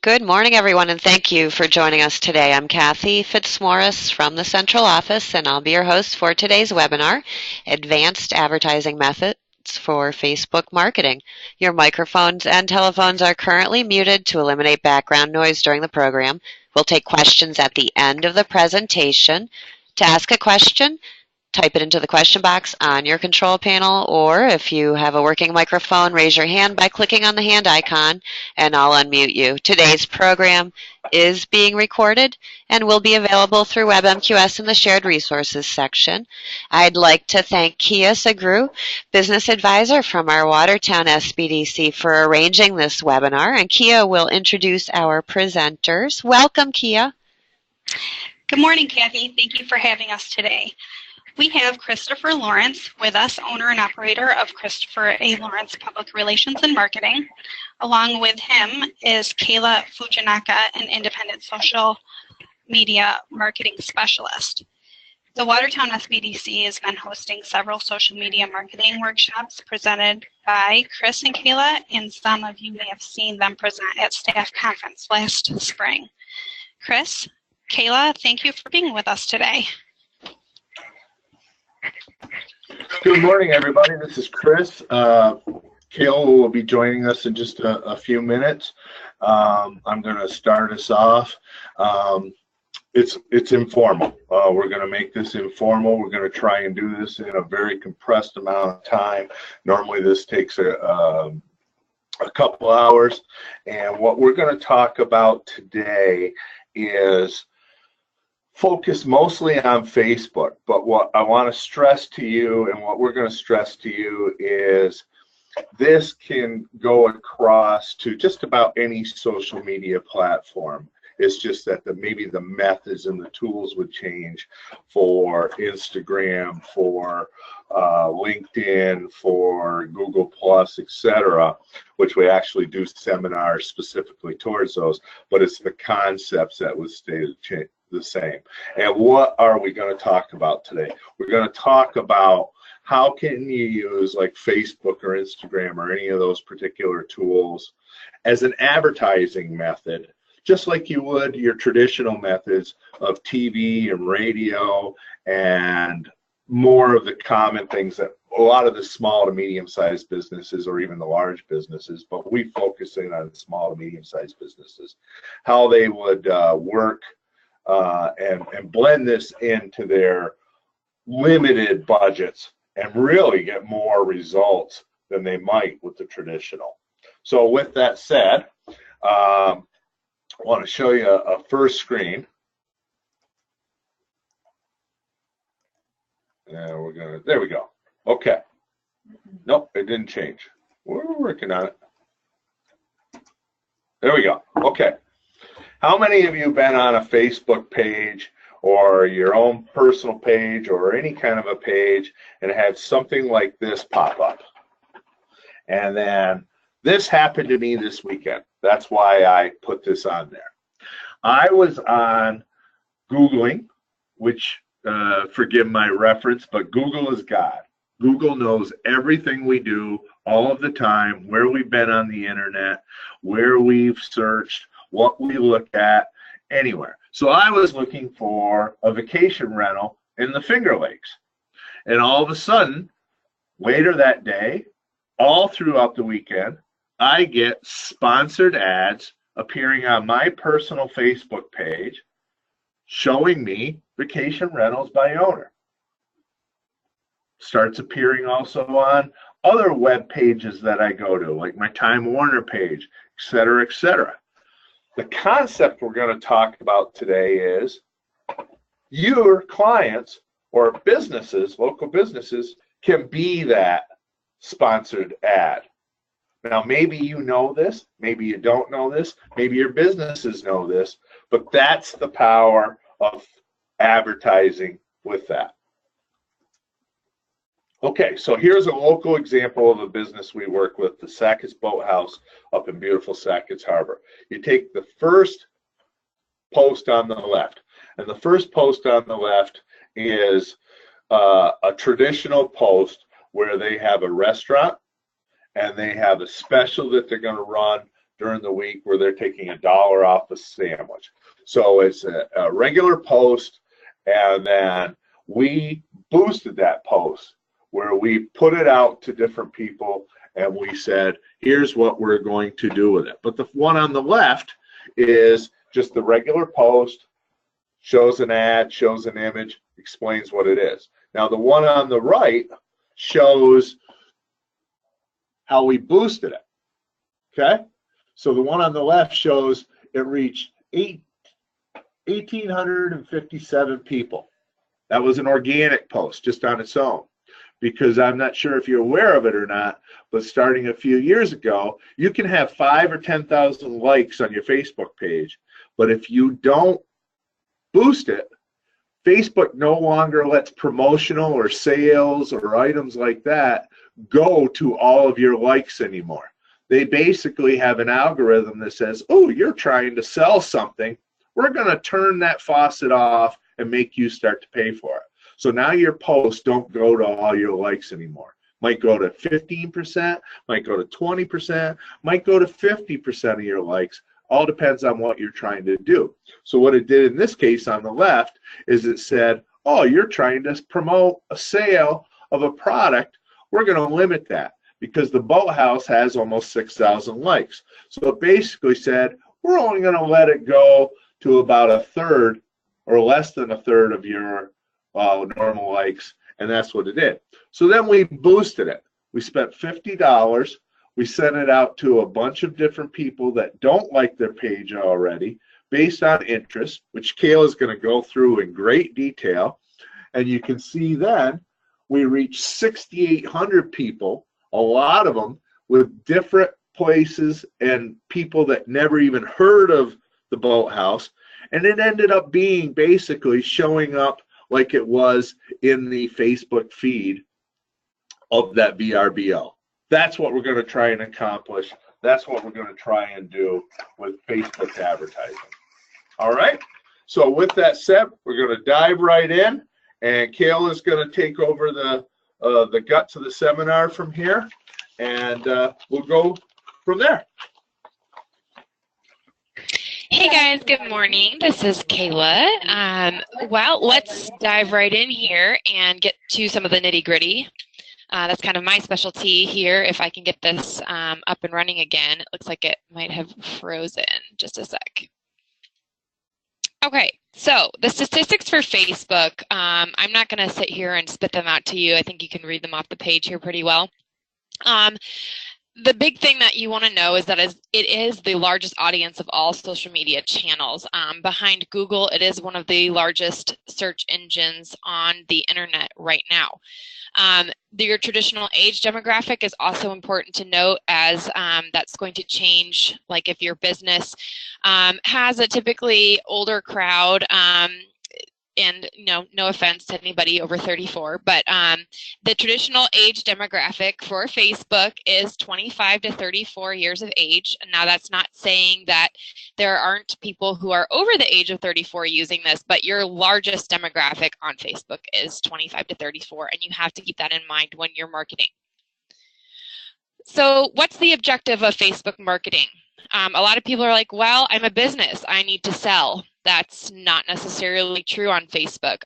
Good morning, everyone, and thank you for joining us today. I'm Kathy Fitzmaurice from the Central Office, and I'll be your host for today's webinar, Advanced Advertising Methods for Facebook Marketing. Your microphones and telephones are currently muted to eliminate background noise during the program. We'll take questions at the end of the presentation. To ask a question, type it into the question box on your control panel, or if you have a working microphone, raise your hand by clicking on the hand icon and I'll unmute you. Today's program is being recorded and will be available through WebMQS in the Shared Resources section. I'd like to thank Kia Sagru, Business Advisor from our Watertown SBDC, for arranging this webinar, and Kia will introduce our presenters. Welcome, Kia. Good morning, Kathy. Thank you for having us today. We have Christopher Lawrence with us, owner and operator of Christopher A. Lawrence Public Relations and Marketing. Along with him is Kayla Fujinaka, an independent social media marketing specialist. The Watertown SBDC has been hosting several social media marketing workshops presented by Chris and Kayla, and some of you may have seen them present at staff conference last spring. Chris, Kayla, thank you for being with us today. Good morning, everybody. This is Chris. Kayla will be joining us in just a few minutes. I'm going to start us off. It's informal. We're going to make this informal. We're going to try and do this in a very compressed amount of time. Normally, this takes a couple hours. And what we're going to talk about today is focus mostly on Facebook, but what I want to stress to you and what we're going to stress to you is this can go across to just about any social media platform. It's just that maybe the methods and the tools would change for Instagram, for LinkedIn, for Google+, etc., which we actually do seminars specifically towards those, but it's the concepts that would stay the same. And what are we going to talk about today? We're going to talk about how can you use like Facebook or Instagram or any of those particular tools as an advertising method, just like you would your traditional methods of TV and radio and more of the common things that a lot of the small to medium-sized businesses or even the large businesses, but we focus in on small to medium-sized businesses, how they would work and blend this into their limited budgets and really get more results than they might with the traditional. So with that said, I want to show you a first screen. And there we go. Okay. Nope, it didn't change. We're working on it. There we go. Okay. How many of you have been on a Facebook page or your own personal page or any kind of a page and had something like this pop up? And then this happened to me this weekend. That's why I put this on there. I was on Googling, which, forgive my reference, but Google is God. Google knows everything we do all of the time, where we've been on the internet, where we've searched, what we look at, anywhere. So I was looking for a vacation rental in the Finger Lakes. And all of a sudden, later that day, all throughout the weekend, I get sponsored ads appearing on my personal Facebook page showing me vacation rentals by owner. Starts appearing also on other web pages that I go to, like my Time Warner page, et cetera, et cetera. The concept we're going to talk about today is your clients or businesses, local businesses, can be that sponsored ad. Now, maybe you know this, maybe you don't know this, maybe your businesses know this, but that's the power of advertising with that. Okay, so here's a local example of a business we work with, the Sackett's Boathouse up in beautiful Sackett's Harbor. You take the first post on the left, and the first post on the left is a traditional post where they have a restaurant and they have a special that they're going to run during the week where they're taking $1 off a sandwich. So it's a regular post, and then we boosted that post where we put it out to different people and we said, here's what we're going to do with it. But the one on the left is just the regular post, shows an ad, shows an image, explains what it is. Now the one on the right shows how we boosted it. Okay? So the one on the left shows it reached 1,857 people. That was an organic post just on its own, because I'm not sure if you're aware of it or not, but starting a few years ago, you can have 5,000 or 10,000 likes on your Facebook page, but if you don't boost it, Facebook no longer lets promotional or sales or items like that go to all of your likes anymore. They basically have an algorithm that says, oh, you're trying to sell something. We're going to turn that faucet off and make you start to pay for it. So now your posts don't go to all your likes anymore. Might go to 15%, might go to 20%, might go to 50% of your likes. All depends on what you're trying to do. So what it did in this case on the left is it said, oh, you're trying to promote a sale of a product. We're going to limit that because the boathouse has almost 6,000 likes. So it basically said, we're only going to let it go to about a third or less than a third of your normal likes, and that's what it did. So then we boosted it. We spent $50. We sent it out to a bunch of different people that don't like their page already based on interest, which Kayla is going to go through in great detail. And you can see then we reached 6,800 people, a lot of them with different places and people that never even heard of the boathouse. And it ended up being basically showing up like it was in the Facebook feed of that VRBO. That's what we're going to try and accomplish. That's what we're going to try and do with Facebook advertising. All right. So with that said, we're going to dive right in, and Kayla is going to take over the guts of the seminar from here, and we'll go from there. Hey guys, good morning. This is Kayla. Well, let's dive right in here and get to some of the nitty-gritty. That's kind of my specialty here. If I can get this up and running again, it looks like it might have frozen. Just a sec. Okay, so the statistics for Facebook, I'm not going to sit here and spit them out to you. I think you can read them off the page here pretty well. The big thing that you want to know is that it is the largest audience of all social media channels. Behind Google, it is one of the largest search engines on the internet right now. Your traditional age demographic is also important to note, as that's going to change. Like if your business has a typically older crowd, and no offense to anybody over 34, but the traditional age demographic for Facebook is 25 to 34 years of age. Now that's not saying that there aren't people who are over the age of 34 using this, but your largest demographic on Facebook is 25 to 34, and you have to keep that in mind when you're marketing. So what's the objective of Facebook marketing? A lot of people are like, well, I'm a business, I need to sell. That's not necessarily true on Facebook.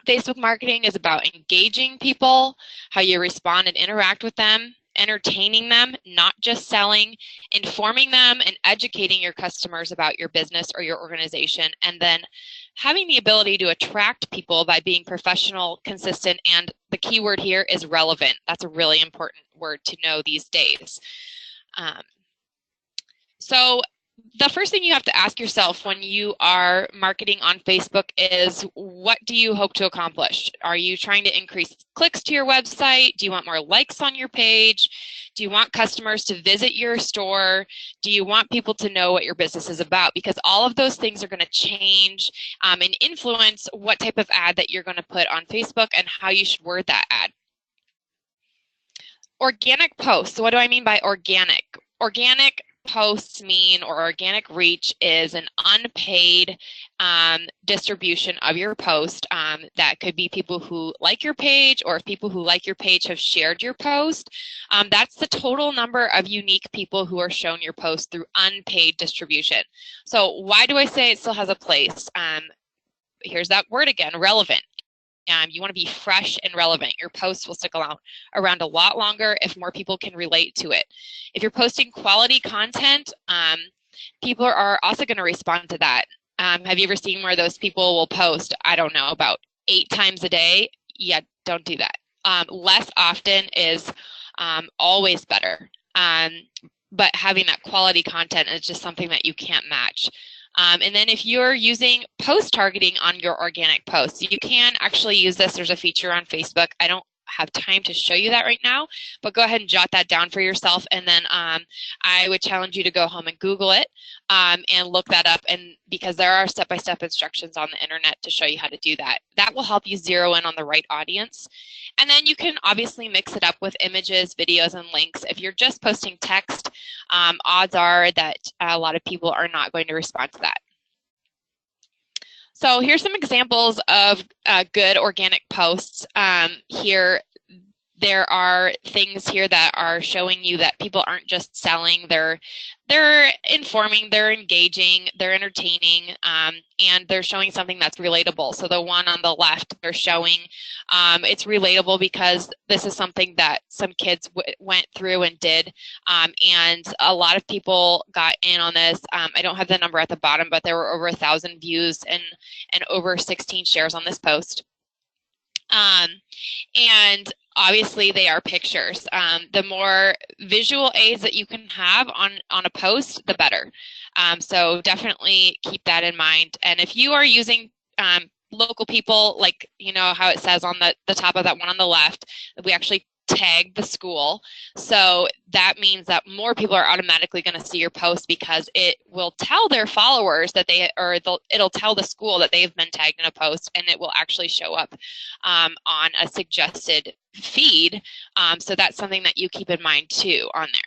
Facebook marketing is about engaging people, how you respond and interact with them, entertaining them, not just selling, informing them, and educating your customers about your business or your organization, and then having the ability to attract people by being professional, consistent, and the key word here is relevant. That's a really important word to know these days. So the first thing you have to ask yourself when you are marketing on Facebook is, what do you hope to accomplish? Are you trying to increase clicks to your website? Do you want more likes on your page? Do you want customers to visit your store? Do you want people to know what your business is about? Because all of those things are going to change and influence what type of ad that you're going to put on Facebook and how you should word that ad. Organic posts. So what do I mean by organic? Organic posts mean, or organic reach, is an unpaid distribution of your post. That could be people who like your page, or if people who like your page have shared your post. That's the total number of unique people who are shown your post through unpaid distribution. So why do I say it still has a place? Here's that word again, relevant. You want to be fresh and relevant. Your posts will stick around a lot longer if more people can relate to it. If you're posting quality content, people are also going to respond to that. Have you ever seen where those people will post, I don't know, about 8 times a day? Yeah, don't do that. Less often is always better. But having that quality content is just something that you can't match. And then if you're using post targeting on your organic posts, you can actually use this. There's a feature on Facebook. I don't have time to show you that right now, but go ahead and jot that down for yourself. And then I would challenge you to go home and Google it and look that up. And because there are step-by-step instructions on the internet to show you how to do that. That will help you zero in on the right audience. And then you can obviously mix it up with images, videos, and links. If you're just posting text, odds are that a lot of people are not going to respond to that. So here's some examples of good organic posts. Here, there are things here that are showing you that people aren't just selling, they're informing, they're engaging, they're entertaining, and they're showing something that's relatable. So the one on the left, they're showing it's relatable because this is something that some kids went through and did, and a lot of people got in on this. I don't have the number at the bottom, but there were over 1,000 views and over 16 shares on this post. And obviously they are pictures. The more visual aids that you can have on a post, the better. So definitely keep that in mind. And if you are using local people, like you know how it says on the top of that one on the left, we actually tag the school. So that means that more people are automatically going to see your post because it will tell their followers that it'll tell the school that they've been tagged in a post, and it will actually show up on a suggested feed. So that's something that you keep in mind too on there.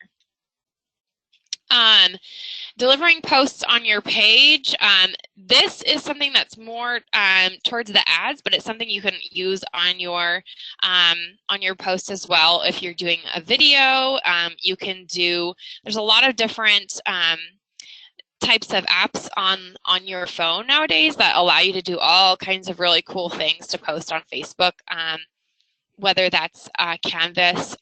Delivering posts on your page. This is something that's more towards the ads, but it's something you can use on your post as well. If you're doing a video, you can do. There's a lot of different types of apps on your phone nowadays that allow you to do all kinds of really cool things to post on Facebook. Whether that's Canvas.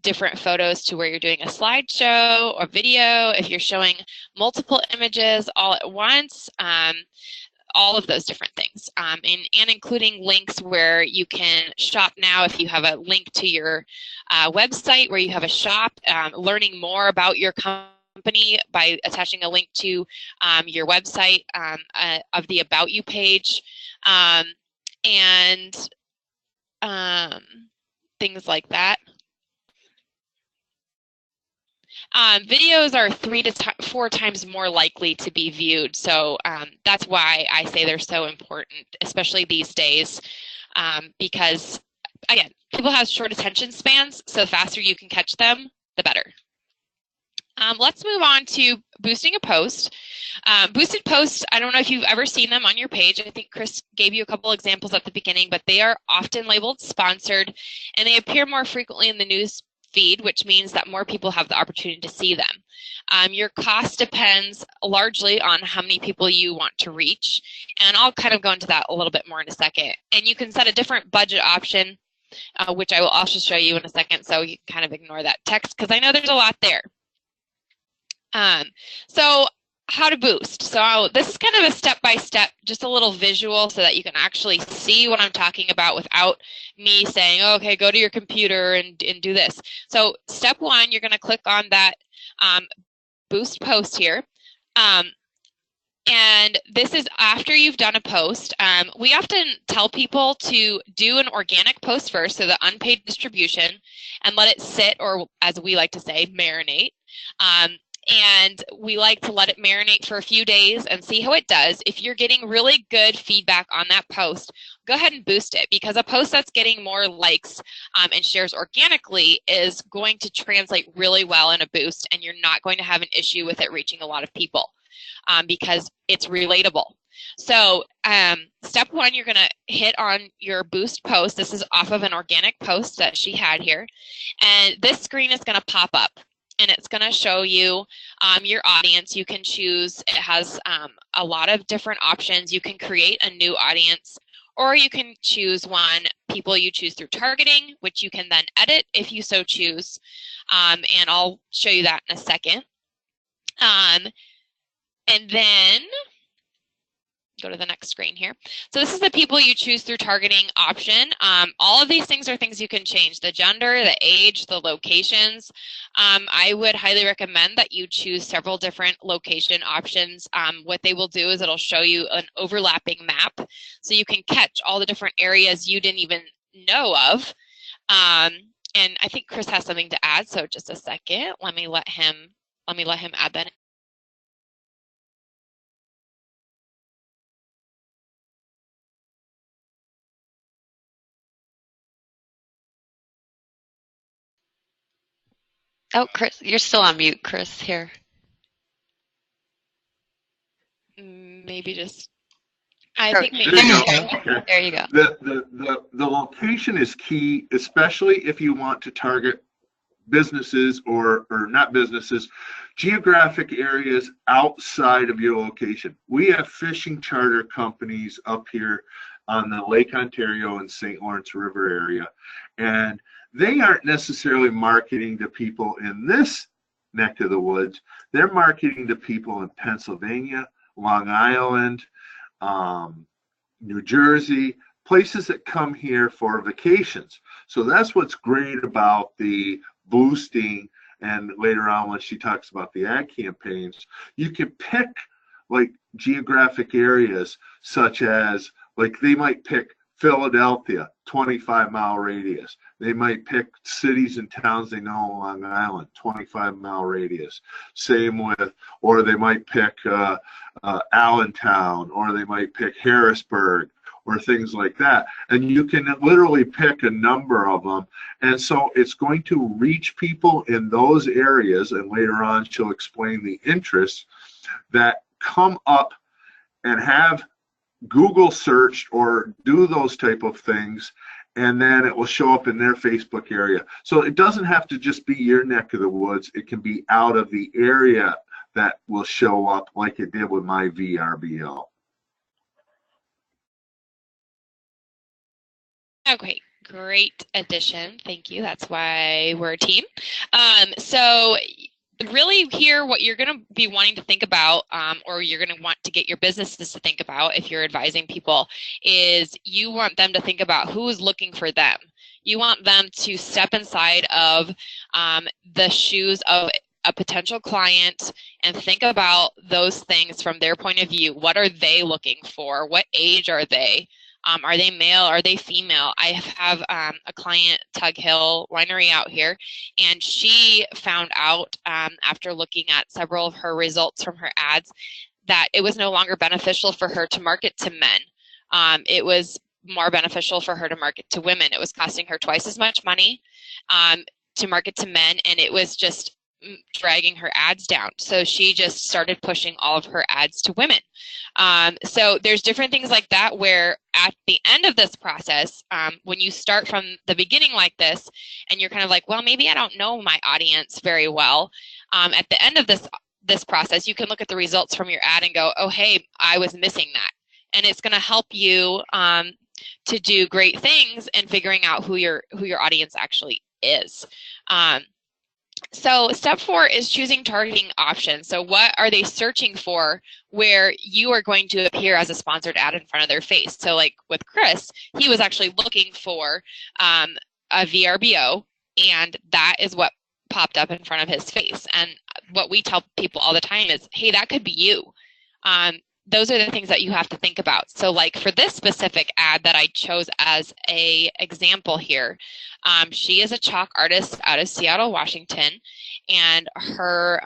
Different photos to where you're doing a slideshow or video, if you're showing multiple images all at once, all of those different things, and including links where you can shop now. If you have a link to your website where you have a shop, learning more about your company by attaching a link to your website of the About You page, and things like that. Videos are 3 to 4 times more likely to be viewed, so that's why I say they're so important, especially these days, because, again, people have short attention spans, so the faster you can catch them, the better. Let's move on to boosting a post. Boosted posts, I don't know if you've ever seen them on your page. I think Chris gave you a couple examples at the beginning, but they are often labeled sponsored, and they appear more frequently in the news feed, which means that more people have the opportunity to see them. Your cost depends largely on how many people you want to reach, and I'll kind of go into that a little bit more in a second. And you can set a different budget option, which I will also show you in a second, so you can kind of ignore that text because I know there's a lot there. So how to boost. So this is kind of a step-by-step, just a little visual so that you can actually see what I'm talking about without me saying, oh, okay, go to your computer and do this. So step 1, you're going to click on that boost post here. And this is after you've done a post. We often tell people to do an organic post first, so the unpaid distribution, and let it sit, or as we like to say, marinate. And we like to let it marinate for a few days and see how it does. If you're getting really good feedback on that post, go ahead and boost it, because a post that's getting more likes and shares organically is going to translate really well in a boost, and you're not going to have an issue with it reaching a lot of people because it's relatable. So step one, you're going to hit on your boost post. This is off of an organic post that she had here. And this screen is going to pop up, and it's going to show you your audience. You can choose, it has a lot of different options. You can create a new audience, or you can choose one, people you choose through targeting, which you can then edit if you so choose. And I'll show you that in a second. And then go to the next screen here. So this is the people you choose through targeting option. All of these things are things you can change: the gender, the age, the locations. I would highly recommend that you choose several different location options. What they will do is it'll show you an overlapping map, so you can catch all the different areas you didn't even know of. And I think Chris has something to add, so just a second. Let me let him add that in. Oh, Chris, you're still on mute, Chris, here. Maybe just, There maybe. There you go. The location is key, especially if you want to target businesses or not businesses, geographic areas outside of your location. We have fishing charter companies up here on the Lake Ontario and St. Lawrence River area, and they aren't necessarily marketing to people in this neck of the woods. They're marketing to people in Pennsylvania, Long Island, New Jersey, places that come here for vacations. So that's what's great about the boosting. And later on, when she talks about the ad campaigns, you can pick like geographic areas, such as, like, they might pick Philadelphia, 25-mile radius. They might pick cities and towns they know on Long Island, 25-mile radius. Same with, or they might pick Allentown, or they might pick Harrisburg, or things like that. And you can literally pick a number of them. And so it's going to reach people in those areas. And later on, she'll explain the interests that come up and have Google searched or do those type of things, and then it will show up in their Facebook area. So it doesn't have to just be your neck of the woods. It can be out of the area that will show up, like it did with my VRBO. Okay, great addition. Thank you. That's why we're a team. So really here, what you're going to be wanting to think about, or you're going to want to get your businesses to think about if you're advising people, is you want them to think about who is looking for them. You want them to step inside of the shoes of a potential client and think about those things from their point of view. What are they looking for? What age are they? Are they male? Are they female? I have a client, Tug Hill Winery out here, and she found out after looking at several of her results from her ads that it was no longer beneficial for her to market to men. It was more beneficial for her to market to women. It was costing her twice as much money to market to men, and it was just dragging her ads down. So she just started pushing all of her ads to women. So there's different things like that where at the end of this process, when you start from the beginning like this, and you're kind of like, well, maybe I don't know my audience very well. At the end of this process, you can look at the results from your ad and go, oh, hey, I was missing that. And it's going to help you to do great things in figuring out who your audience actually is. So step 4 is choosing targeting options. So what are they searching for where you are going to appear as a sponsored ad in front of their face? So like with Chris, he was actually looking for a VRBO, and that is what popped up in front of his face. And what we tell people all the time is, hey, that could be you. Those are the things that you have to think about. So like for this specific ad that I chose as a example here, she is a chalk artist out of Seattle, Washington, and her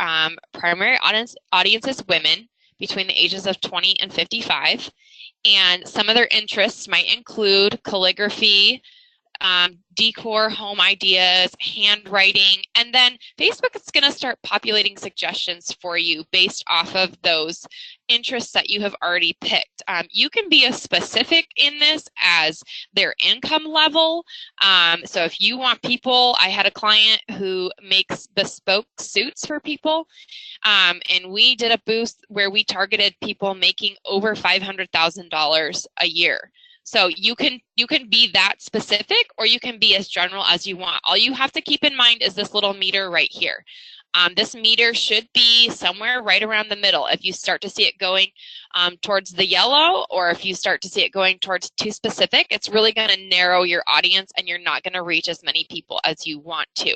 primary audience is women between the ages of 20 and 55. And some of their interests might include calligraphy, decor, home ideas, handwriting, and then Facebook is going to start populating suggestions for you based off of those interests that you have already picked. You can be as specific in this as their income level. So if you want people, I had a client who makes bespoke suits for people, and we did a boost where we targeted people making over $500,000 a year. So you can be that specific, or you can be as general as you want. All you have to keep in mind is this little meter right here. This meter should be somewhere right around the middle. If you start to see it going towards the yellow, or if you start to see it going towards too specific, it's really going to narrow your audience and you're not going to reach as many people as you want to.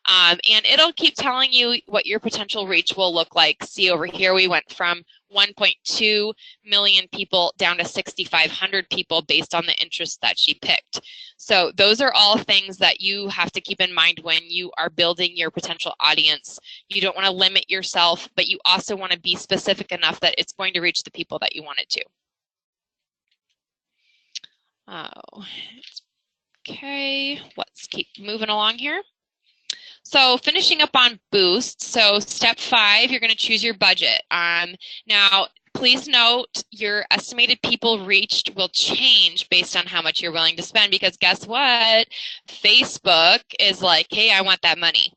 And it'll keep telling you what your potential reach will look like. See over here, we went from 1.2 million people down to 6,500 people based on the interest that she picked. So those are all things that you have to keep in mind when you are building your potential audience. You don't want to limit yourself, but you also want to be specific enough that it's going to reach the people that you want it to. Oh, okay, let's keep moving along here. So finishing up on Boost, so step 5, you're going to choose your budget. Now, please note your estimated people reached will change based on how much you're willing to spend, because guess what? Facebook is like, hey, I want that money.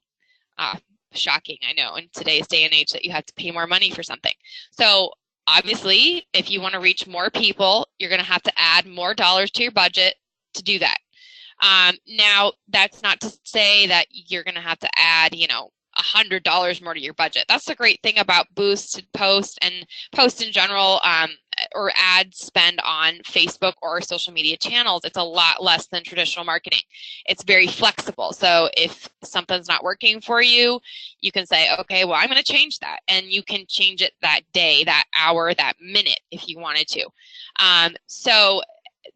Shocking, I know, in today's day and age that you have to pay more money for something. So obviously, if you want to reach more people, you're going to have to add more dollars to your budget to do that. Now, that's not to say that you're going to have to add, $100 more to your budget. That's the great thing about Boost, Post, and Post in general, or ad spend on Facebook or social media channels. It's a lot less than traditional marketing. It's very flexible. So if something's not working for you, you can say, okay, well, I'm going to change that. And you can change it that day, that hour, that minute if you wanted to. So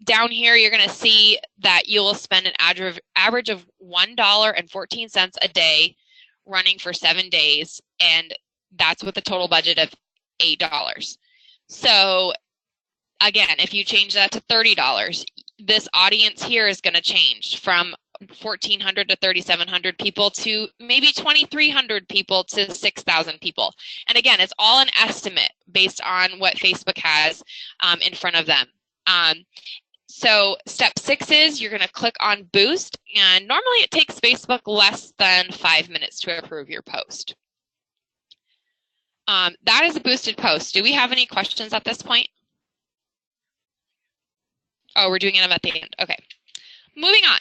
down here, you're going to see that you will spend an average of $1.14 a day running for 7 days, and that's with a total budget of $8. So again, if you change that to $30, this audience here is going to change from 1,400 to 3,700 people to maybe 2,300 people to 6,000 people. And again, it's all an estimate based on what Facebook has in front of them. So step 6 is you're going to click on Boost, and normally it takes Facebook less than 5 minutes to approve your post. That is a boosted post. Do we have any questions at this point? Oh, we're doing them at the end. Okay. Moving on.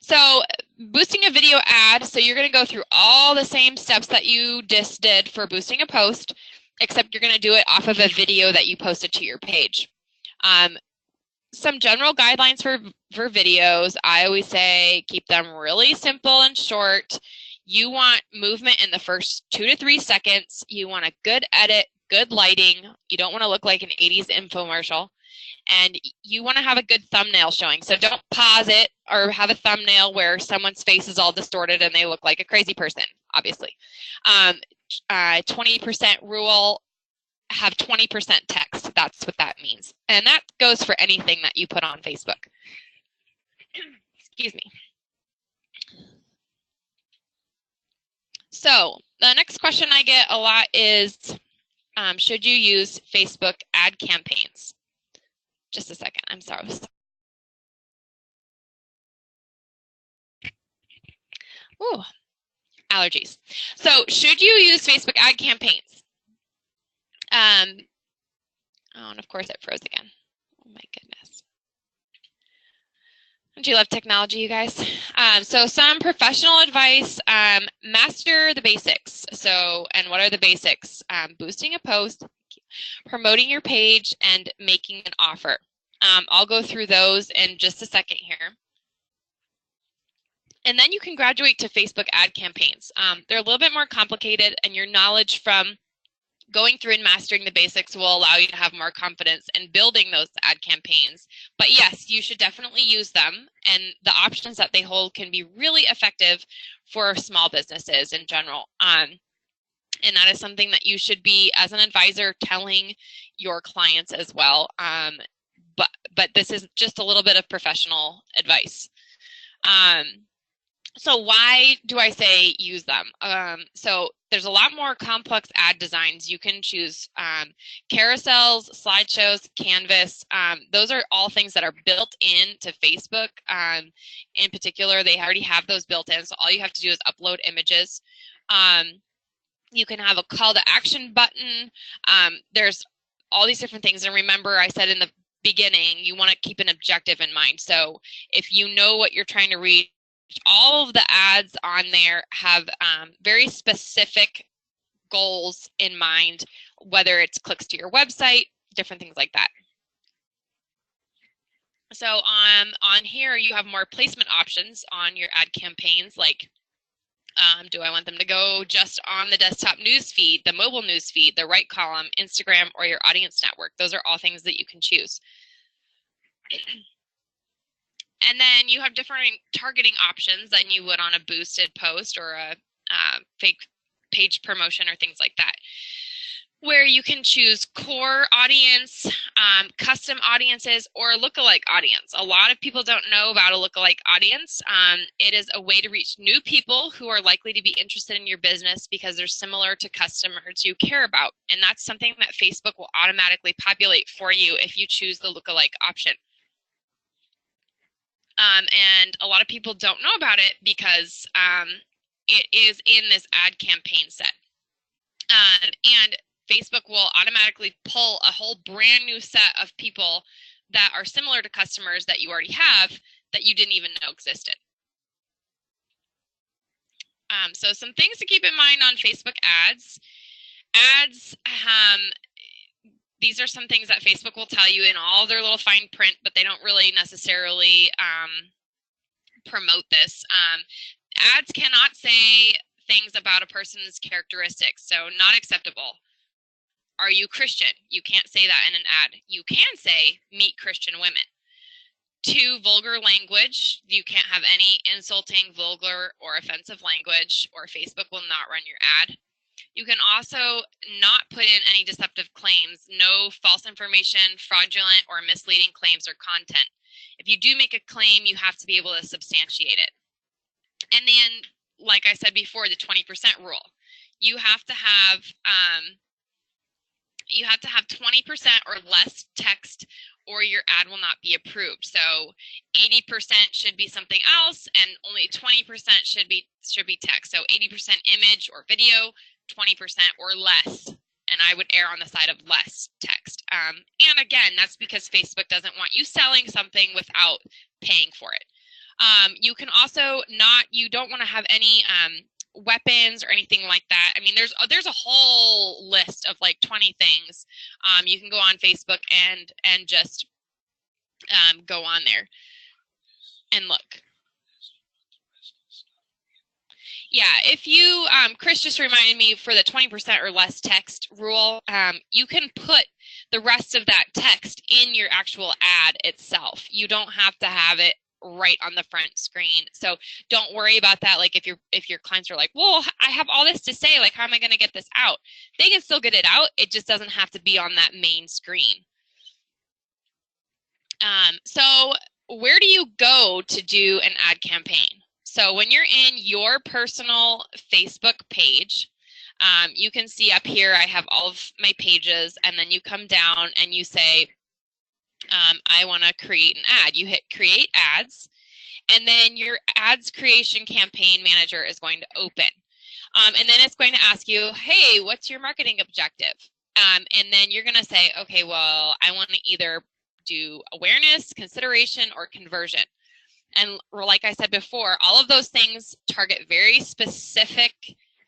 So boosting a video ad, so you're going to go through all the same steps that you just did for boosting a post, except you're going to do it off of a video that you posted to your page. Some general guidelines for videos. I always say keep them really simple and short. You want movement in the first 2 to 3 seconds. You want a good edit, good lighting. You don't want to look like an 80s infomercial. And you want to have a good thumbnail showing. So don't pause it or have a thumbnail where someone's face is all distorted and they look like a crazy person, obviously. 20% rule. Have 20% text. That's what that means. And that goes for anything that you put on Facebook. Excuse me. So the next question I get a lot is, should you use Facebook ad campaigns? Just a second. I'm sorry. Ooh, allergies. So should you use Facebook ad campaigns? Oh, and of course it froze again. Oh my goodness. Don't you love technology, you guys? So some professional advice, master the basics. So, and what are the basics? Boosting a post, promoting your page, and making an offer. I'll go through those in just a second here. And then you can graduate to Facebook ad campaigns. They're a little bit more complicated, and your knowledge from going through and mastering the basics will allow you to have more confidence in building those ad campaigns. But yes, you should definitely use them, and the options that they hold can be really effective for small businesses in general. And that is something that you should be, as an advisor, telling your clients as well. but this is just a little bit of professional advice. So why do I say use them? So there's a lot more complex ad designs. You can choose carousels, slideshows, Canvas. Those are all things that are built into Facebook. In particular, they already have those built in. So all you have to do is upload images. You can have a call to action button. There's all these different things. And remember, I said in the beginning, you want to keep an objective in mind. So if you know what you're trying to reach, all of the ads on there have very specific goals in mind, whether it's clicks to your website, different things like that. So on here, you have more placement options on your ad campaigns, like do I want them to go just on the desktop news feed, the mobile news feed, the right column, Instagram, or your audience network? Those are all things that you can choose. And then you have different targeting options than you would on a boosted post or a fake page promotion or things like that, where you can choose core audience, custom audiences, or lookalike audience. A lot of people don't know about a lookalike audience. It is a way to reach new people who are likely to be interested in your business because they're similar to customers you care about. And that's something that Facebook will automatically populate for you if you choose the lookalike option. And a lot of people don't know about it because it is in this ad campaign set. And Facebook will automatically pull a whole brand new set of people that are similar to customers that you already have that you didn't even know existed. So some things to keep in mind on Facebook ads. Ads, these are some things that Facebook will tell you in all their little fine print, but they don't really necessarily promote this. Ads cannot say things about a person's characteristics, so not acceptable. Are you Christian? You can't say that in an ad. You can say, meet Christian women. Too vulgar language. You can't have any insulting, vulgar, or offensive language, or Facebook will not run your ad. You can also not put in any deceptive claims, no false information, fraudulent, or misleading claims or content. If you do make a claim, you have to be able to substantiate it. And then, like I said before, the 20% rule. You have to have 20% or less text, or your ad will not be approved. So 80% should be something else, and only 20% should be text. So 80% image or video, 20% or less. And I would err on the side of less text. And again, that's because Facebook doesn't want you selling something without paying for it. You can also you don't want to have any weapons or anything like that. I mean, there's a whole list of like 20 things. You can go on Facebook and just go on there and look. Yeah, if you, Chris just reminded me for the 20% or less text rule, you can put the rest of that text in your actual ad itself. You don't have to have it right on the front screen. So don't worry about that. Like if your clients are like, well, I have all this to say, like, how am I going to get this out? They can still get it out. It just doesn't have to be on that main screen. So where do you go to do an ad campaign? So when you're in your personal Facebook page, you can see up here, I have all of my pages, and then you come down and you say, I want to create an ad. You hit create ads, and then your ads creation campaign manager is going to open. And then it's going to ask you, hey, what's your marketing objective? And then you're going to say, okay, well, I want to either do awareness, consideration, or conversion. And like I said before, all of those things target very specific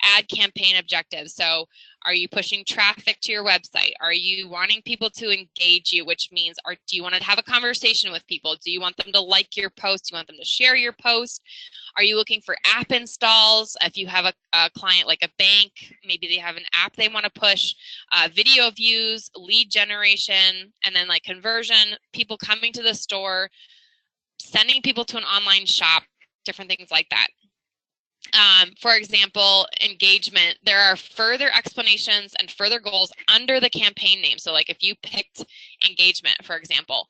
ad campaign objectives. So are you pushing traffic to your website? Are you wanting people to engage you, which means do you want to have a conversation with people? Do you want them to like your post? Do you want them to share your post? Are you looking for app installs? If you have a client like a bank, maybe they have an app they want to push, video views, lead generation, and then like conversion, people coming to the store, sending people to an online shop, different things like that. For example, engagement, there are further explanations and further goals under the campaign name. So like if you picked engagement, for example,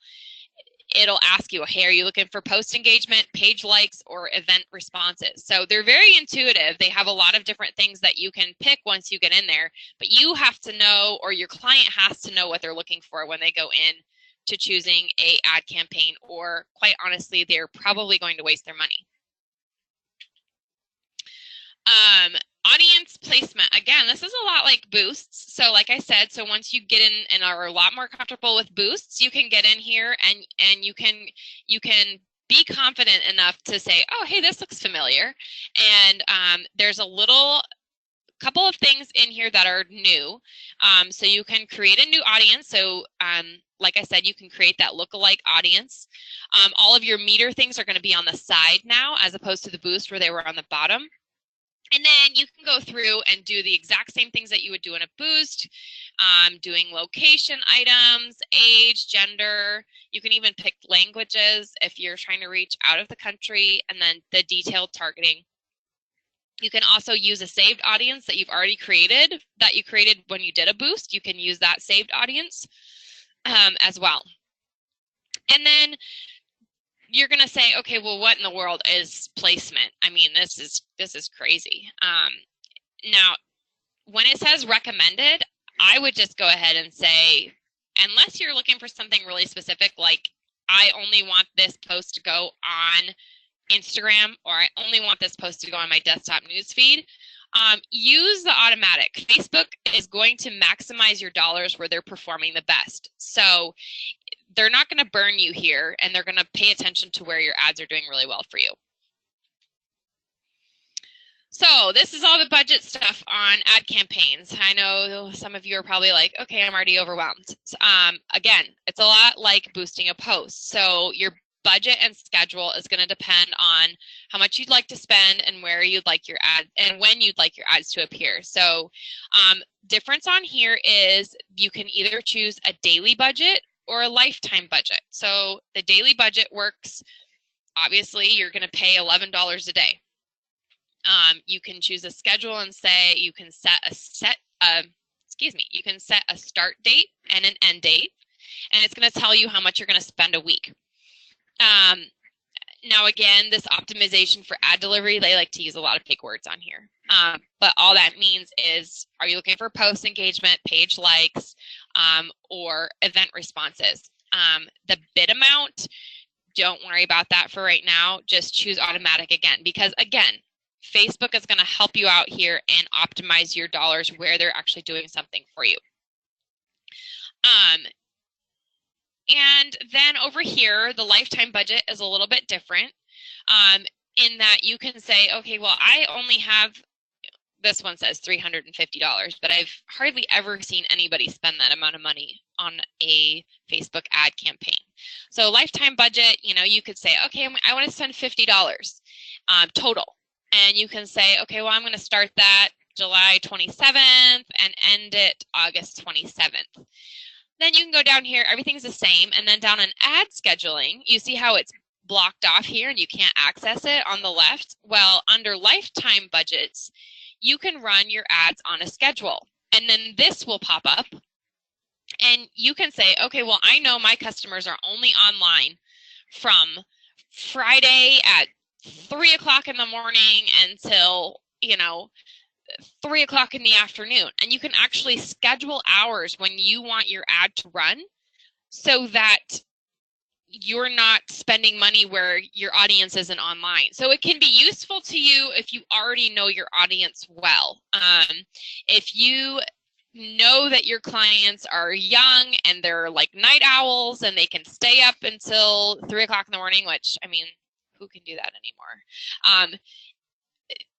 it'll ask you, hey, are you looking for post engagement, page likes, or event responses? So they're very intuitive. They have a lot of different things that you can pick once you get in there, but you have to know, or your client has to know what they're looking for when they go in to choosing a ad campaign, or quite honestly, they're probably going to waste their money. Audience placement. Again, this is a lot like boosts. So like I said, so once you get in and are a lot more comfortable with boosts, you can get in here and you can be confident enough to say, oh, hey, this looks familiar. And there's a couple of things in here that are new. So you can create a new audience. So like I said, you can create that lookalike audience. All of your meter things are going to be on the side now, as opposed to the boost where they were on the bottom. And then you can go through and do the exact same things that you would do in a boost, doing location items, age, gender. You can even pick languages if you're trying to reach out of the country, and then the detailed targeting. You can also use a saved audience that you've already created, that you created when you did a boost. You can use that saved audience as well. And then you're going to say, okay, well, what in the world is placement? I mean, this is crazy. Now, when it says recommended, I would just go ahead and say, unless you're looking for something really specific, like I only want this post to go on Instagram, or I only want this post to go on my desktop newsfeed, use the automatic. Facebook is going to maximize your dollars where they're performing the best. So they're not going to burn you here, and they're going to pay attention to where your ads are doing really well for you. So this is all the budget stuff on ad campaigns. I know some of you are probably like, okay, I'm already overwhelmed. Again, it's a lot like boosting a post. So your budget and schedule is going to depend on how much you'd like to spend and where you'd like your ad and when you'd like your ads to appear. So difference on here is you can either choose a daily budget or a lifetime budget. So the daily budget works, obviously you're going to pay $11 a day. You can choose a schedule and say you can set a you can set a start date and an end date, and it's going to tell you how much you're going to spend a week. Now again, this optimization for ad delivery, they like to use a lot of big words on here. But all that means is, are you looking for post engagement, page likes, or event responses? The bid amount, don't worry about that for right now. Just choose automatic again, because again, Facebook is going to help you out here and optimize your dollars where they're actually doing something for you. And then over here, the lifetime budget is a little bit different in that you can say, okay, well, I only have, this one says $350, but I've hardly ever seen anybody spend that amount of money on a Facebook ad campaign. So lifetime budget, you could say, okay, I want to spend $50 total. And you can say, okay, well, I'm going to start that July 27th and end it August 27th. Then you can go down here, everything's the same, and then down in ad scheduling, you see how it's blocked off here and you can't access it on the left? Well, under lifetime budgets, you can run your ads on a schedule, and then this will pop up, and you can say, okay, well, I know my customers are only online from Friday at 3 o'clock in the morning until, 3 o'clock in the afternoon. And you can actually schedule hours when you want your ad to run so that you're not spending money where your audience isn't online. So it can be useful to you if you already know your audience well. If you know that your clients are young and they're like night owls and they can stay up until 3 o'clock in the morning, which, I mean, who can do that anymore?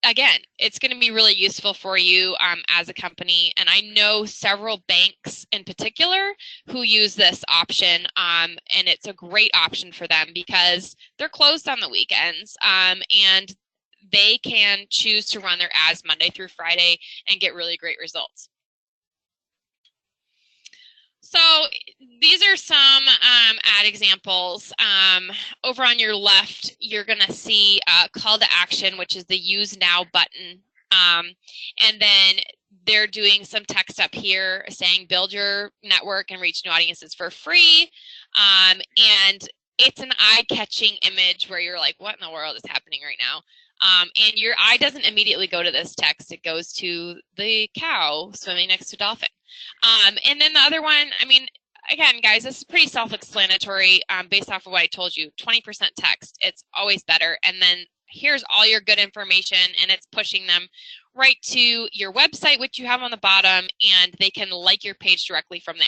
Again, it's going to be really useful for you as a company. And I know several banks in particular who use this option, and it's a great option for them because they're closed on the weekends, and they can choose to run their ads Monday through Friday and get really great results. So these are some ad examples. Over on your left, you're going to see call to action, which is the use now button. And then they're doing some text up here saying build your network and reach new audiences for free. And it's an eye-catching image where you're like, what in the world is happening right now? And your eye doesn't immediately go to this text. It goes to the cow swimming next to a dolphin. And then the other one, I mean, again, guys, this is pretty self-explanatory based off of what I told you. 20% text, it's always better. And then here's all your good information, and it's pushing them right to your website, which you have on the bottom, and they can like your page directly from there.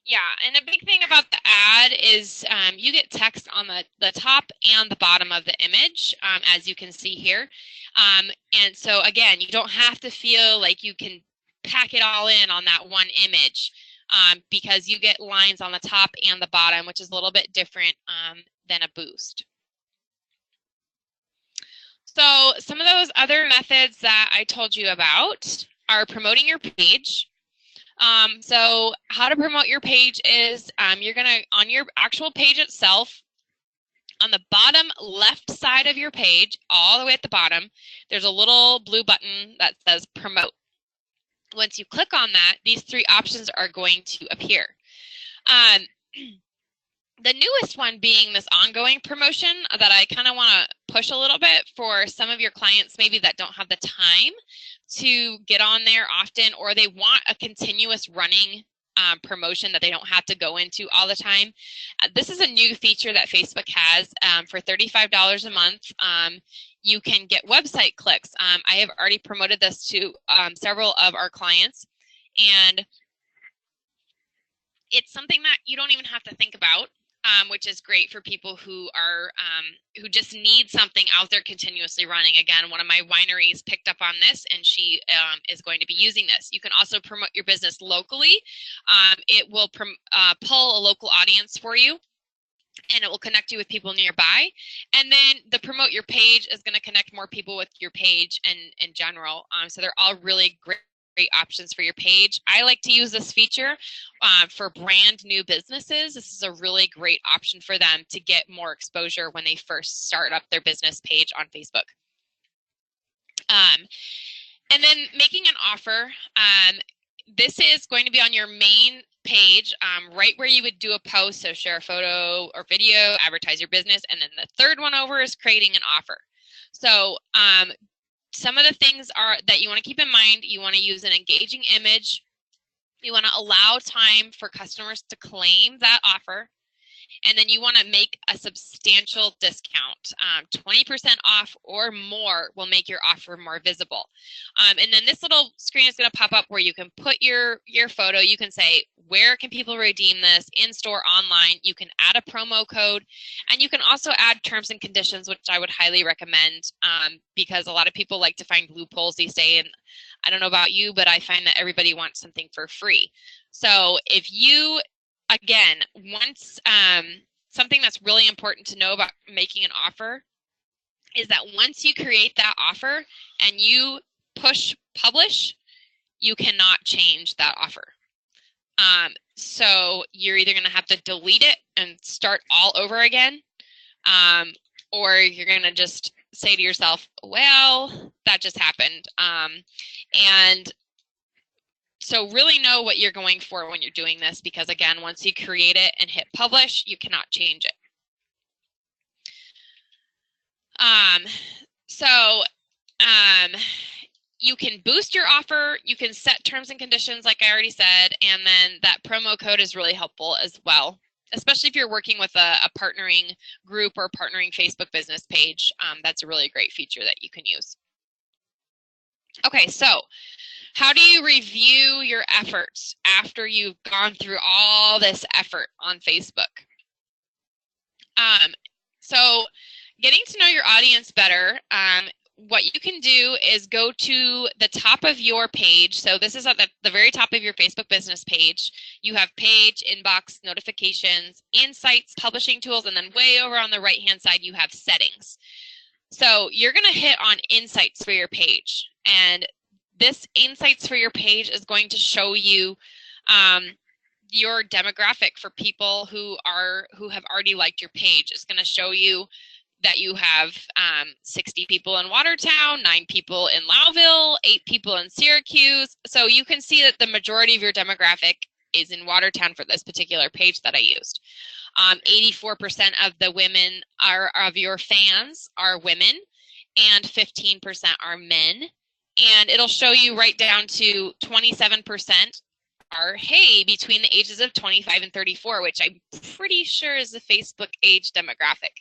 Yeah, and a big thing about the ad is you get text on the top and the bottom of the image, as you can see here. And so, again, you don't have to feel like you can pack it all in on that one image because you get lines on the top and the bottom, which is a little bit different than a boost. So some of those other methods that I told you about are promoting your page. So how to promote your page is you're going to, on your actual page itself, on the bottom left side of your page, all the way at the bottom, there's a little blue button that says promote. Once you click on that, these three options are going to appear. The newest one being this ongoing promotion that I kind of want to push a little bit for some of your clients maybe that don't have the time to get on there often, or they want a continuous running promotion that they don't have to go into all the time. This is a new feature that Facebook has for $35 a month. You can get website clicks. I have already promoted this to several of our clients, and it's something that you don't even have to think about. Which is great for people who are who just need something out there continuously running. Again, one of my wineries picked up on this, and she is going to be using this. You can also promote your business locally. It will pull a local audience for you, and it will connect you with people nearby. And then the promote your page is going to connect more people with your page and in general. So they're all really great options for your page. I like to use this feature for brand new businesses. This is a really great option for them to get more exposure when they first start up their business page on Facebook. And then making an offer. This is going to be on your main page, right where you would do a post. So share a photo or video, advertise your business. And then the third one over is creating an offer. So some of the things are that you want to keep in mind. You want to use an engaging image. You want to allow time for customers to claim that offer. And then you want to make a substantial discount. 20% off or more will make your offer more visible. And then this little screen is going to pop up where you can put your photo. You can say, where can people redeem this? In store, online. You can add a promo code. And you can also add terms and conditions, which I would highly recommend because a lot of people like to find loopholes these days. And I don't know about you, but I find that everybody wants something for free. So if you, again, once something that's really important to know about making an offer is that once you create that offer and you push publish, you cannot change that offer. So you're either going to have to delete it and start all over again, or you're going to just say to yourself, well, that just happened. And so really know what you're going for when you're doing this, because again, once you create it and hit publish, you cannot change it. You can boost your offer, you can set terms and conditions like I already said, and then that promo code is really helpful as well, especially if you're working with a partnering group or partnering Facebook business page. That's a really great feature that you can use. Okay, so how do you review your efforts after you've gone through all this effort on Facebook? So getting to know your audience better, what you can do is go to the top of your page. So this is at the very top of your Facebook business page. You have page, inbox, notifications, insights, publishing tools, and then way over on the right-hand side, you have settings. So you're going to hit on insights for your page. And this insights for your page is going to show you your demographic for people who have already liked your page. It's going to show you that you have 60 people in Watertown, 9 people in Lowville, 8 people in Syracuse. So you can see that the majority of your demographic is in Watertown for this particular page that I used. 84% of the women of your fans are women, and 15% are men. And it'll show you right down to 27% are, hey, between the ages of 25 and 34, which I'm pretty sure is the Facebook age demographic.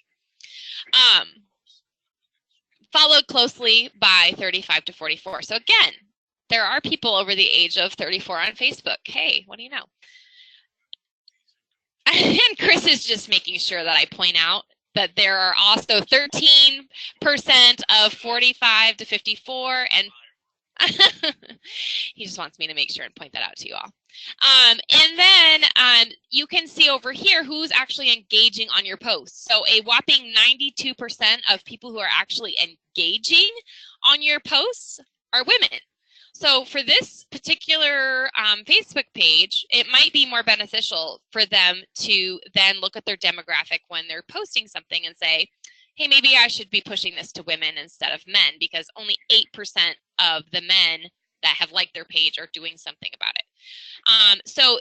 Followed closely by 35 to 44. So again, there are people over the age of 34 on Facebook. Hey, what do you know? And Chris is just making sure that I point out that there are also 13% of 45 to 54, and he just wants me to make sure and point that out to you all. And then you can see over here who's actually engaging on your posts. So a whopping 92% of people who are actually engaging on your posts are women. So for this particular Facebook page, it might be more beneficial for them to then look at their demographic when they're posting something and say, hey, maybe I should be pushing this to women instead of men, because only 8% of the men that have liked their page are doing something about it. So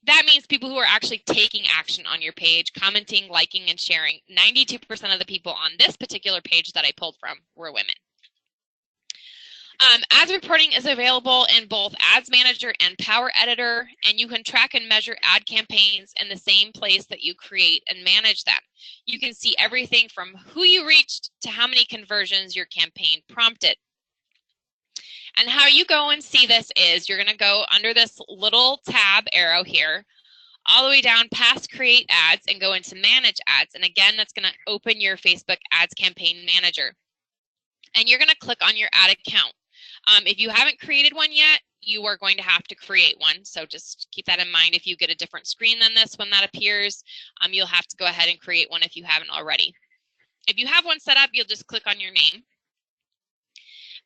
that means people who are actually taking action on your page, commenting, liking, and sharing. 92% of the people on this particular page that I pulled from were women. Ads reporting is available in both Ads Manager and Power Editor, and you can track and measure ad campaigns in the same place that you create and manage them. You can see everything from who you reached to how many conversions your campaign prompted. And how you go and see this is you're going to go under this little tab arrow here, all the way down past Create Ads and go into Manage Ads. And again, that's going to open your Facebook Ads Campaign Manager. And you're going to click on your ad account. If you haven't created one yet, you are going to have to create one. So just keep that in mind. If you get a different screen than this when that appears, you'll have to go ahead and create one if you haven't already. If you have one set up, you'll just click on your name.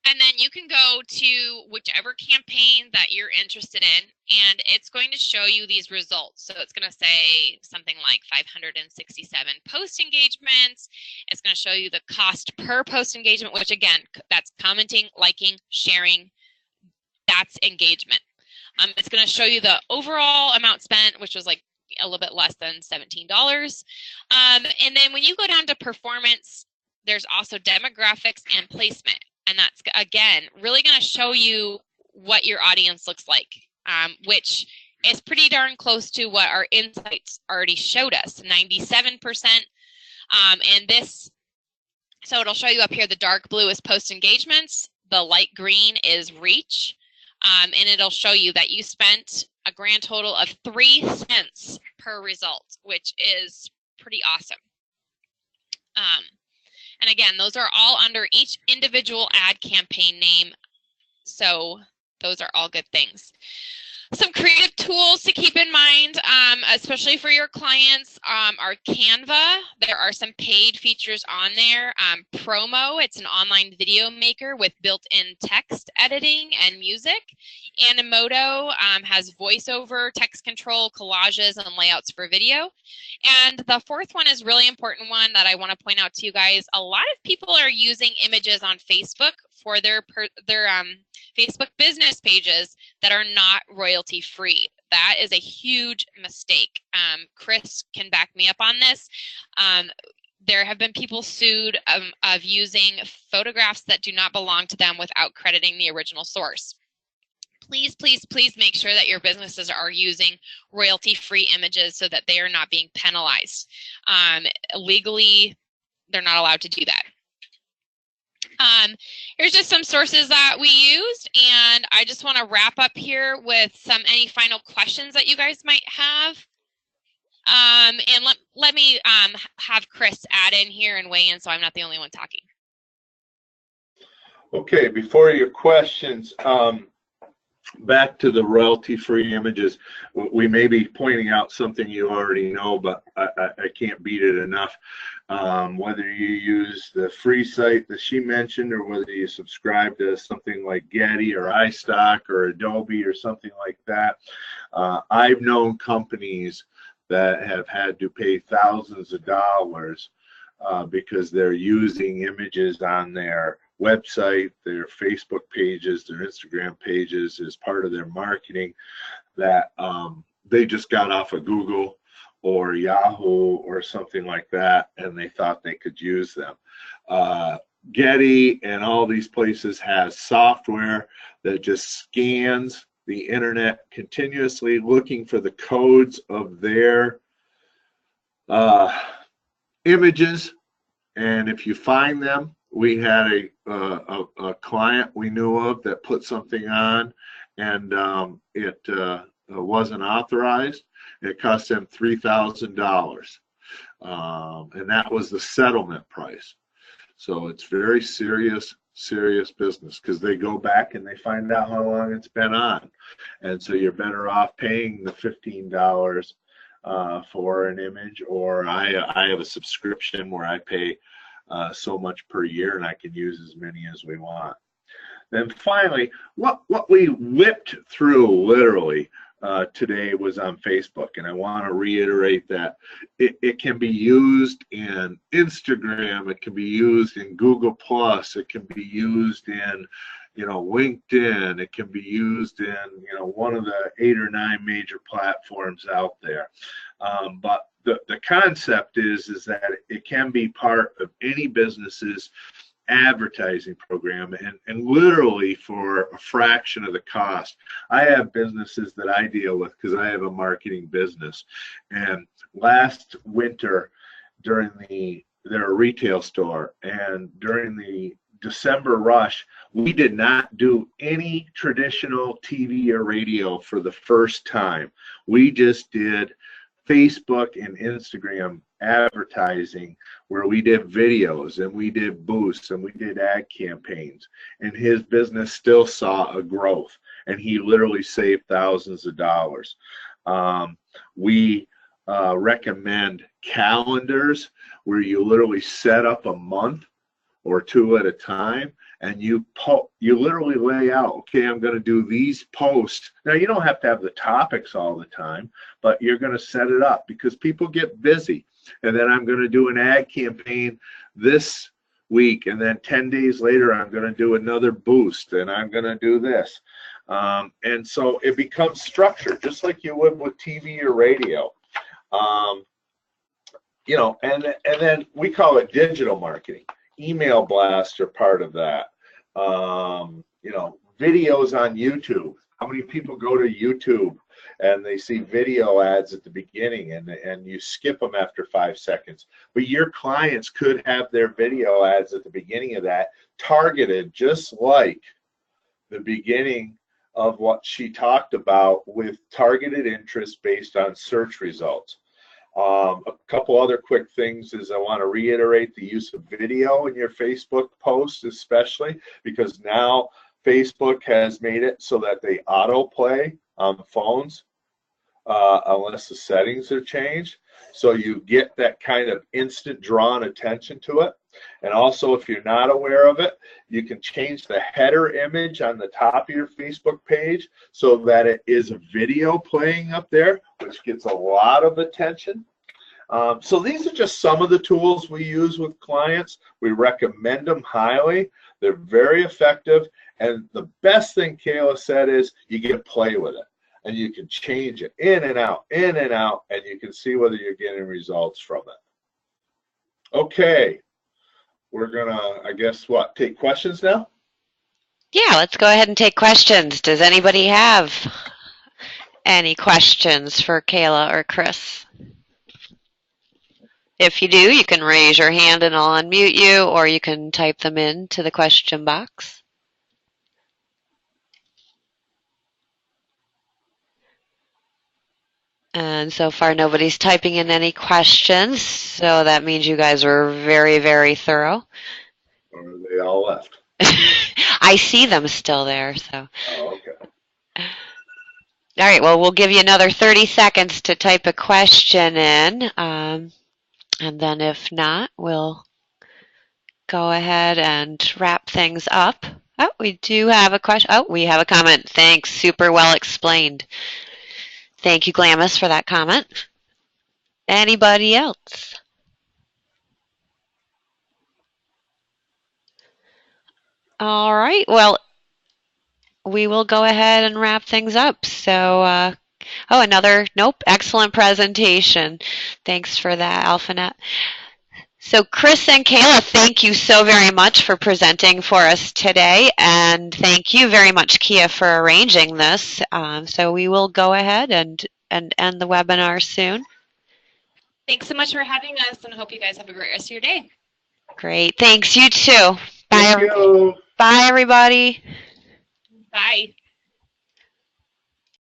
And then you can go to whichever campaign that you're interested in, and it's going to show you these results. So it's going to say something like 567 post engagements. It's going to show you the cost per post engagement, which again, that's commenting, liking, sharing. That's engagement. It's going to show you the overall amount spent, which was like a little bit less than $17. And then when you go down to performance, there's also demographics and placement. And that's, again, really going to show you what your audience looks like, which is pretty darn close to what our insights already showed us, 97%. And this, so it'll show you up here, the dark blue is post engagements, the light green is reach, and it'll show you that you spent a grand total of 3 cents per result, which is pretty awesome. And again, those are all under each individual ad campaign name. So those are all good things. Some creative tools to keep in mind, especially for your clients, are Canva. There are some paid features on there. Promo, it's an online video maker with built-in text editing and music. Animoto has voiceover, text control, collages, and layouts for video. And the fourth one is a really important one that I want to point out to you guys. A lot of people are using images on Facebook for their Facebook business pages that are not royalty free. That is a huge mistake. Chris can back me up on this. There have been people sued of using photographs that do not belong to them without crediting the original source. Please, please, please make sure that your businesses are using royalty-free images so that they are not being penalized. Legally, they're not allowed to do that. Here's just some sources that we used, and I just want to wrap up here with any final questions that you guys might have. And let me have Chris add in here and weigh in so I'm not the only one talking. Okay, before your questions, back to the royalty-free images, we may be pointing out something you already know, but I can't beat it enough. Whether you use the free site that she mentioned, or whether you subscribe to something like Getty or iStock or Adobe or something like that, I've known companies that have had to pay thousands of dollars because they're using images on their website, their Facebook pages, their Instagram pages as part of their marketing, that they just got off of Google or Yahoo or something like that, and they thought they could use them. Getty and all these places has software that just scans the internet continuously, looking for the codes of their images, and if you find them, we had a client we knew of that put something on, and it wasn't authorized. It cost them $3,000, and that was the settlement price. So it's very serious business, because they go back and they find out how long it's been on, and so you're better off paying the $15 for an image, or I have a subscription where I pay so much per year, and I can use as many as we want. Then finally, what we whipped through literally today was on Facebook, and I want to reiterate that it can be used in Instagram, it can be used in Google Plus, it can be used in LinkedIn, it can be used in one of the 8 or 9 major platforms out there. But the concept is that it can be part of any business's advertising program, and literally for a fraction of the cost. I have businesses that I deal with because I have a marketing business, and last winter they're a retail store, and during the December rush, we did not do any traditional TV or radio for the first time. We just did Facebook and Instagram advertising, where we did videos and we did boosts and we did ad campaigns, and his business still saw a growth, and he literally saved thousands of dollars. We recommend calendars where you literally set up a month or 2 at a time, and you literally lay out, okay, I'm going to do these posts. Now, you don't have to have the topics all the time, but you're going to set it up because people get busy. And then I'm going to do an ad campaign this week, and then 10 days later I'm going to do another boost, and I'm going to do this. And so it becomes structured, just like you would with TV or radio. And then we call it digital marketing. Email blasts are part of that. Videos on YouTube. How many people go to YouTube and they see video ads at the beginning, and you skip them after 5 seconds? But your clients could have their video ads at the beginning of that, targeted just like the beginning of what she talked about, with targeted interest based on search results. A couple other quick things is I want to reiterate the use of video in your Facebook posts, especially because now Facebook has made it so that they autoplay on phones unless the settings are changed. So you get that kind of instant drawn attention to it. And also, if you're not aware of it, you can change the header image on the top of your Facebook page so that it is a video playing up there, which gets a lot of attention. So these are just some of the tools we use with clients. We recommend them highly. They're very effective. And the best thing Kayla said is you get to play with it. And you can change it in and out, and you can see whether you're getting results from it. Okay. We're going to, I guess, take questions now? Yeah, let's go ahead and take questions. Does anybody have any questions for Kayla or Chris? If you do, you can raise your hand and I'll unmute you, or you can type them into the question box. And so far, nobody's typing in any questions, so that means you guys were very, very thorough. Or they all left? I see them still there, so. Oh, okay. All right, well, we'll give you another 30 seconds to type a question in. And then if not, we'll go ahead and wrap things up. Oh, we do have a question. Oh, we have a comment. Thanks. Super well explained. Thank you, Glamis, for that comment. Anybody else? All right. Well, we will go ahead and wrap things up. So, nope, excellent presentation. Thanks for that, AlphaNet. So Chris and Kayla, thank you so very much for presenting for us today, and thank you very much, Kia, for arranging this. So we will go ahead and end the webinar soon. Thanks so much for having us, and I hope you guys have a great rest of your day. Great. Thanks. You too. Thank you. Bye, everybody. Bye.